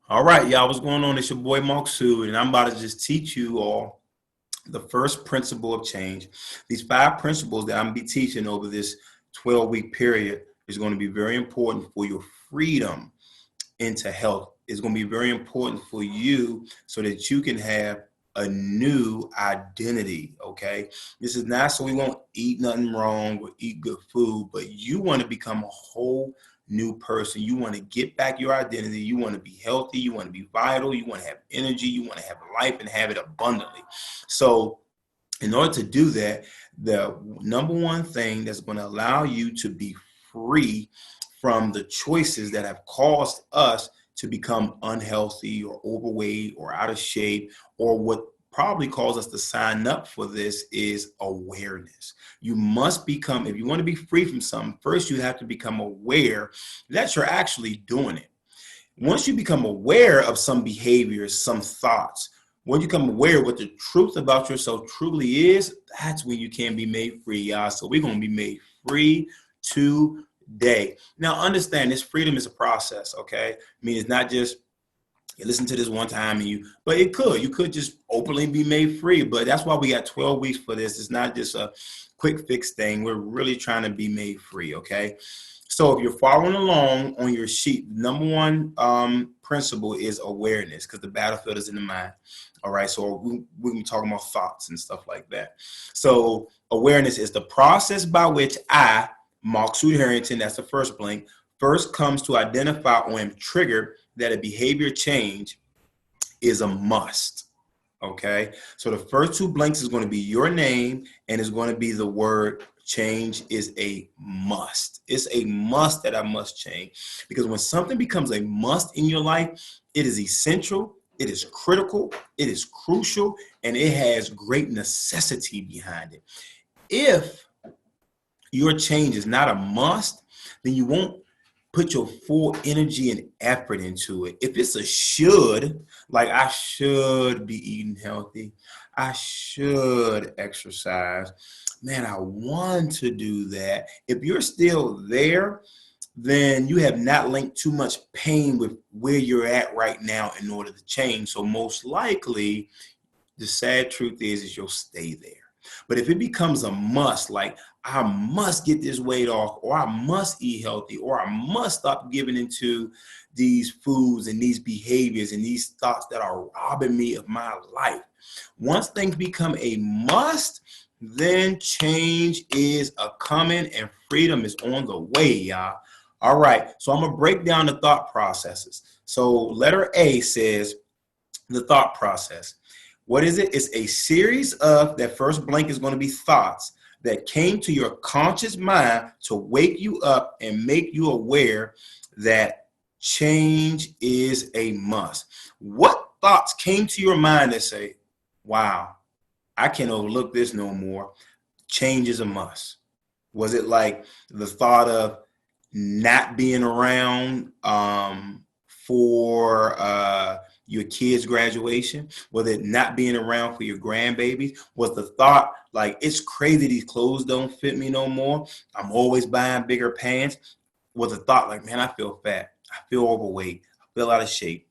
All right, y'all, what's going on? It's your boy Mark Sue, and I'm about to just teach you all the first principle of change. These 5 principles that I'm going to be teaching over this 12-week period is going to be very important for your freedom into health. It's going to be very important for you so that you can have a new identity. Okay, this is not so we won't eat nothing wrong or eat good food, but you want to become a whole new person. You want to get back your identity. You want to be healthy. You want to be vital. You want to have energy. You want to have life and have it abundantly. So in order to do that, the number one thing that's going to allow you to be free from the choices that have caused us to become unhealthy or overweight or out of shape, or what probably caused us to sign up for this, is awareness. You must become, if you want to be free from something, first you have to become aware that you're actually doing it. Once you become aware of some behaviors, some thoughts, when you become aware of what the truth about yourself truly is, that's when you can be made free, y'all. So we're going to be made free today. Now, understand this freedom is a process, okay? I mean, it's not just you listen to this one time but you could just openly be made free. But that's why we got 12 weeks for this. It's not just a quick fix thing. We're really trying to be made free, okay? So if you're following along on your sheet, the number one principle is awareness, because the battlefield is in the mind. All right, so we're going to be talking about thoughts and stuff like that. So awareness is the process by which I, Mark Sue Harrington, that's the first blank, first comes to identify or am triggered that a behavior change is a must. Okay, so the first 2 blanks is going to be your name, and it's going to be the word change is a must. It's a must that I must change, because when something becomes a must in your life, it is essential, it is critical, it is crucial, and it has great necessity behind it. If your change is not a must, then you won't put your full energy and effort into it. If it's a should, like I should be eating healthy, I should exercise, man, I want to do that. If you're still there, then you have not linked too much pain with where you're at right now in order to change. So most likely, the sad truth is you'll stay there. But if it becomes a must, like I must get this weight off, or I must eat healthy, or I must stop giving into these foods and these behaviors and these thoughts that are robbing me of my life. Once things become a must, then change is a coming and freedom is on the way, y'all. All right, so I'm gonna break down the thought processes. So letter A says the thought process. What is it? It's a series of, that first blank is going to be thoughts that came to your conscious mind to wake you up and make you aware that change is a must. What thoughts came to your mind that say, wow, I can't overlook this no more. Change is a must. Was it like the thought of not being around for your kids' graduation? Was it not being around for your grandbabies? Was the thought like, it's crazy these clothes don't fit me no more, I'm always buying bigger pants? Was the thought like, man, I feel fat, I feel overweight, I feel out of shape,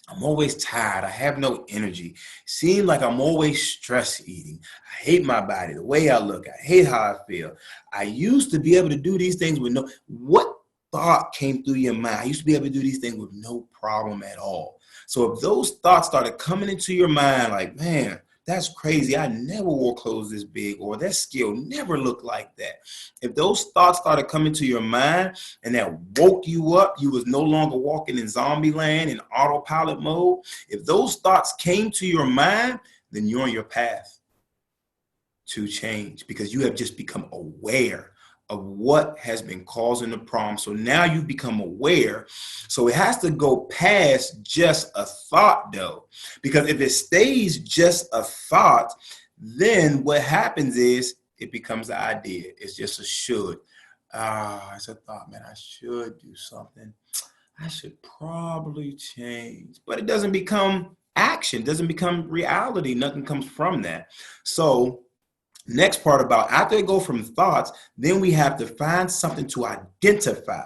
I'm always tired, I have no energy, seem like I'm always stress eating, I hate my body, the way I look, I hate how I feel, I used to be able to do these things with no, what thought came through your mind? I used to be able to do these things with no problem at all. So if those thoughts started coming into your mind like, man, that's crazy, I never wore clothes this big, or that skill never looked like that. If those thoughts started coming to your mind and that woke you up, you was no longer walking in zombie land in autopilot mode. If those thoughts came to your mind, then you're on your path to change, because you have just become aware of what has been causing the problem. So now you become aware. So it has to go past just a thought though, because if it stays just a thought, then what happens is it becomes an idea. It's just a should. It's a thought, man, I should do something. I should probably change, but it doesn't become action, doesn't become reality. Nothing comes from that. So next part about after they go from thoughts, then we have to find something to identify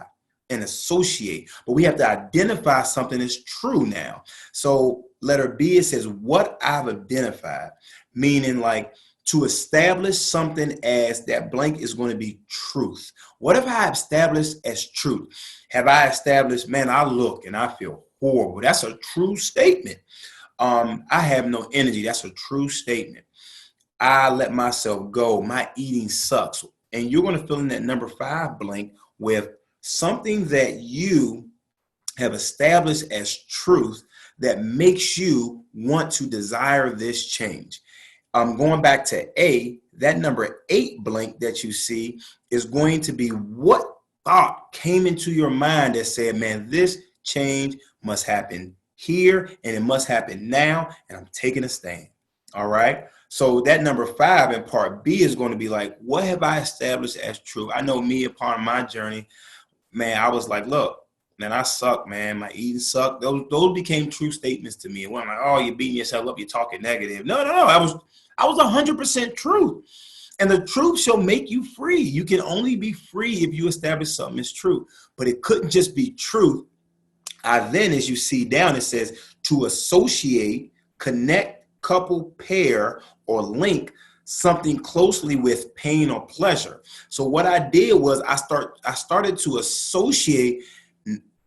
and associate. But we have to identify something as true now. So letter B, it says what I've identified, meaning like to establish something as that blank is going to be truth. What have I established as truth? Have I established, man, I look and I feel horrible. That's a true statement. I have no energy. That's a true statement. I let myself go. My eating sucks. And you're going to fill in that number 5 blank with something that you have established as truth that makes you want to desire this change. Going back to A, that number 8 blank that you see is going to be what thought came into your mind that said, man, this change must happen here and it must happen now, and I'm taking a stand. All right. So that number 5 in part B is going to be like, what have I established as true? I know me upon my journey, man, I was like, look, man, I suck, man. My eating sucked. Those became true statements to me. And when I'm like, oh, you're beating yourself up, you're talking negative. No. I was 100% truth. And the truth shall make you free. You can only be free if you establish something as true. But it couldn't just be truth. Then, as you see down, it says to associate, connect, couple, pair, or link something closely with pain or pleasure. So what I did was I started to associate.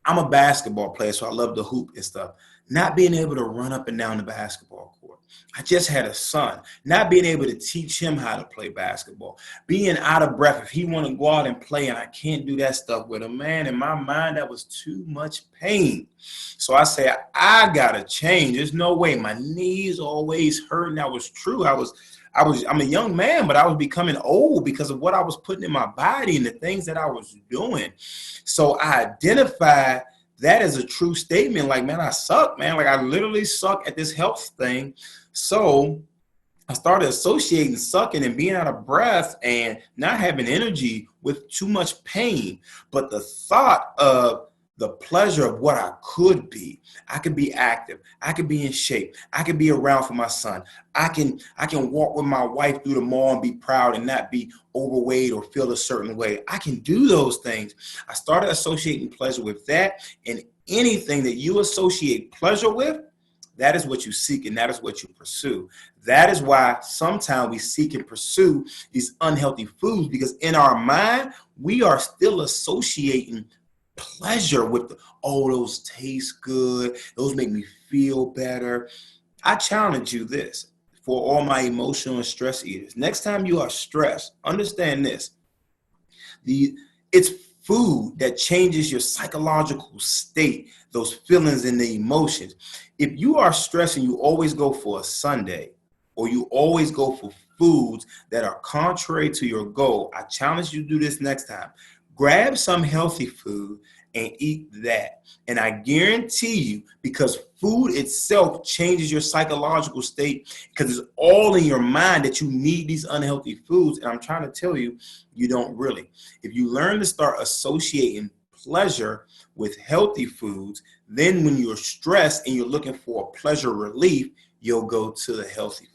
I'm a basketball player, so I love to hoop and stuff. Not being able to run up and down the basketball court. I just had a son. Not being able to teach him how to play basketball. Being out of breath if he want to go out and play and I can't do that stuff with him. Man, in my mind, that was too much pain. So I said, I got to change. There's no way. My knees always hurt. And that was true. I'm a young man, but I was becoming old because of what I was putting in my body and the things that I was doing. So I identified that as a true statement. Like, man, I suck, man. Like, I literally suck at this health thing. So I started associating sucking and being out of breath and not having energy with too much pain. But the thought of the pleasure of what I could be. I could be active. I could be in shape. I could be around for my son. I can walk with my wife through the mall and be proud and not be overweight or feel a certain way. I can do those things. I started associating pleasure with that, and anything that you associate pleasure with, that is what you seek and that is what you pursue. That is why sometimes we seek and pursue these unhealthy foods, because in our mind, we are still associating pleasure with those taste good, those make me feel better. I challenge you this for all my emotional and stress eaters. Next time you are stressed, understand this. It's food that changes your psychological state, those feelings and the emotions. If you are stressed and you always go for a sundae, or you always go for foods that are contrary to your goal, I challenge you to do this next time. Grab some healthy food and eat that. And I guarantee you, because food itself changes your psychological state, because it's all in your mind that you need these unhealthy foods. And I'm trying to tell you, you don't really. If you learn to start associating pleasure with healthy foods, then when you're stressed and you're looking for a pleasure relief, you'll go to the healthy foods.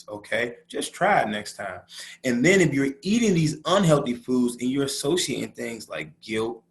Okay, just try it next time. And then if you're eating these unhealthy foods and you're associating things like guilt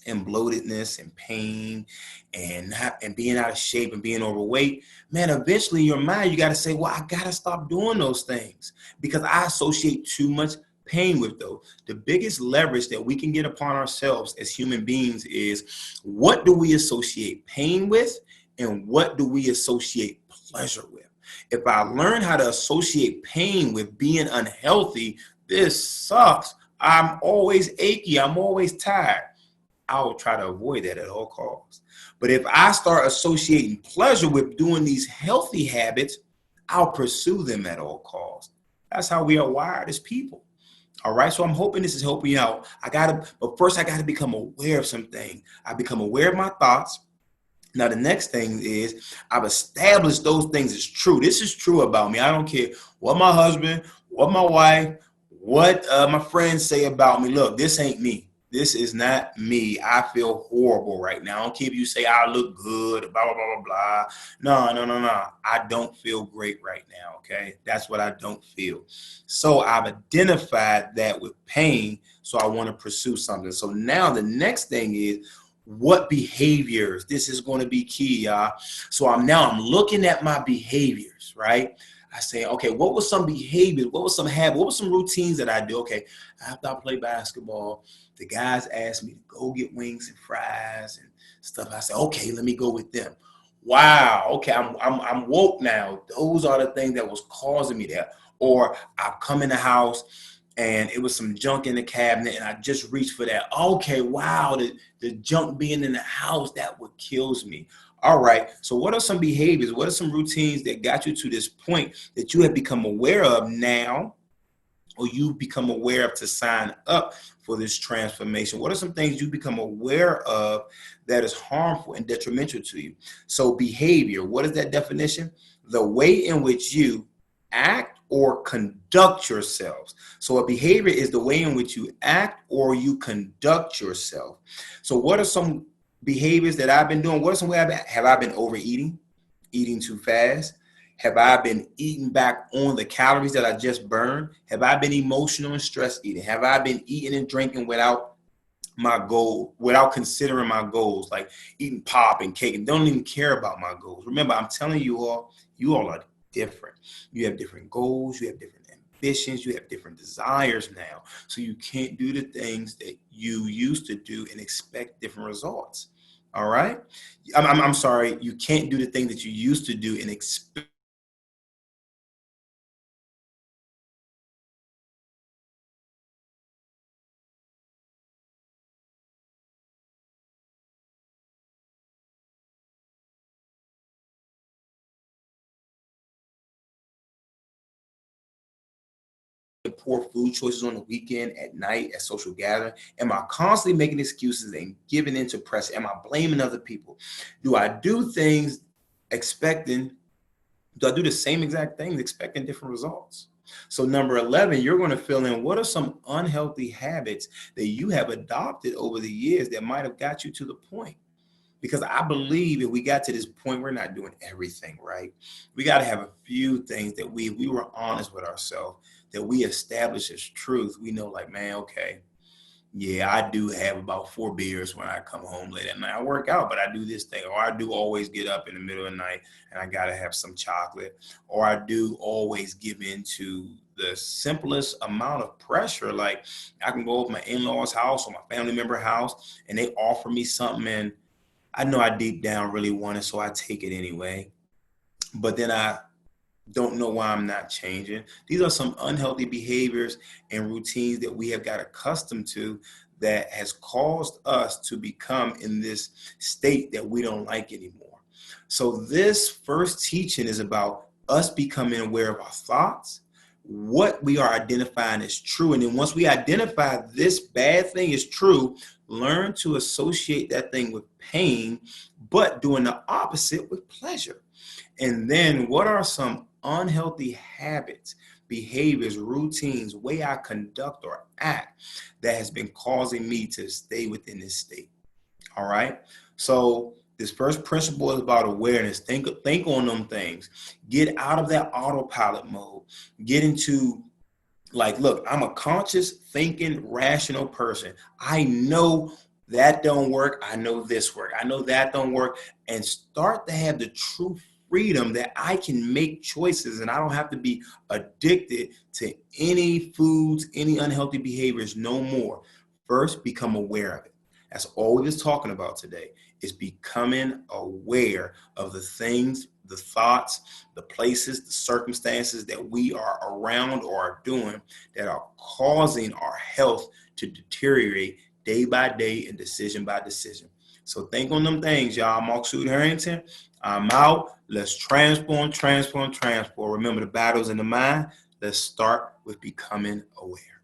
and bloatedness and pain and being out of shape and being overweight, man, eventually in your mind, you got to say, well, I got to stop doing those things because I associate too much pain with those. The biggest leverage that we can get upon ourselves as human beings is, what do we associate pain with and what do we associate pleasure with? If I learn how to associate pain with being unhealthy, this sucks, I'm always achy, I'm always tired, I will try to avoid that at all costs. But if I start associating pleasure with doing these healthy habits, I'll pursue them at all costs. That's how we are wired as people. All right. So I'm hoping this is helping you out. But first I got to become aware of some things. I become aware of my thoughts. Now, the next thing is I've established those things as true. This is true about me. I don't care what my husband, what my wife, what my friends say about me. Look, this ain't me. This is not me. I feel horrible right now. I don't care if you say I look good, blah, blah, blah, blah, blah. No, no, no, no. I don't feel great right now, okay? That's what I don't feel. So I've identified that with pain, so I want to pursue something. So now the next thing is, what behaviors? This is going to be key, y'all. So I'm looking at my behaviors, right? I say, okay, what was some behaviors? What was some habits? What were some routines that I do? Okay, after I play basketball, the guys asked me to go get wings and fries and stuff. I said, okay, let me go with them. Wow, okay, I'm woke now. Those are the things that was causing me that. Or I've come in the house and it was some junk in the cabinet and I just reached for that. Okay, wow, the junk being in the house, that what kills me. All right, so what are some behaviors? What are some routines that got you to this point that you have become aware of now, or you become aware of to sign up for this transformation? What are some things you become aware of that is harmful and detrimental to you? So behavior, what is that definition? The way in which you act or conduct yourselves. So a behavior is the way in which you act or you conduct yourself. So what are some behaviors that I've been doing? What are some ways have I been overeating, eating too fast? Have I been eating back on the calories that I just burned? Have I been emotional and stress eating? Have I been eating and drinking without my goal, without considering my goals, like eating pop and cake and don't even care about my goals? Remember, I'm telling you all are different. You have different goals, you have different ambitions, you have different desires now. So you can't do the things that you used to do and expect different results. All right. I'm sorry. You can't do the thing that you used to do and expect poor food choices on the weekend, at night, at social gathering? Am I constantly making excuses and giving into pressure? Am I blaming other people? Do I do things expecting, do I do the same exact things expecting different results? So number 11, you're going to fill in what are some unhealthy habits that you have adopted over the years that might have got you to the point. Because I believe if we got to this point, we're not doing everything right. We got to have a few things that we were honest with ourselves, that we establish as truth. We know, like, man, okay, yeah, I do have about 4 beers when I come home late at night. I work out, but I do this thing, or I do always get up in the middle of the night and I got to have some chocolate, or I do always give in to the simplest amount of pressure. Like, I can go over my in-laws' house or my family member house and they offer me something, and I know I deep down really want it, so I take it anyway. But then I don't know why I'm not changing. These are some unhealthy behaviors and routines that we have got accustomed to that has caused us to become in this state that we don't like anymore. So this first teaching is about us becoming aware of our thoughts, what we are identifying as true. And then once we identify this bad thing is true, learn to associate that thing with pain, but doing the opposite with pleasure. And then what are some unhealthy habits, behaviors, routines, way I conduct or act that has been causing me to stay within this state? All right. So this first principle is about awareness. Think on them things. Get out of that autopilot mode. Get into, like, look, I'm a conscious, thinking, rational person. I know that don't work. I know this work. I know that don't work. And start to have the true freedom that I can make choices and I don't have to be addicted to any foods, any unhealthy behaviors no more. First, become aware of it. That's all we was talking about today, is becoming aware of the things, the thoughts, the places, the circumstances that we are around or are doing that are causing our health to deteriorate day by day and decision by decision. So think on them things, y'all. Mark Suit Harrington, I'm out. Let's transform, transform, transform. Remember, the battle's in the mind. Let's start with becoming aware.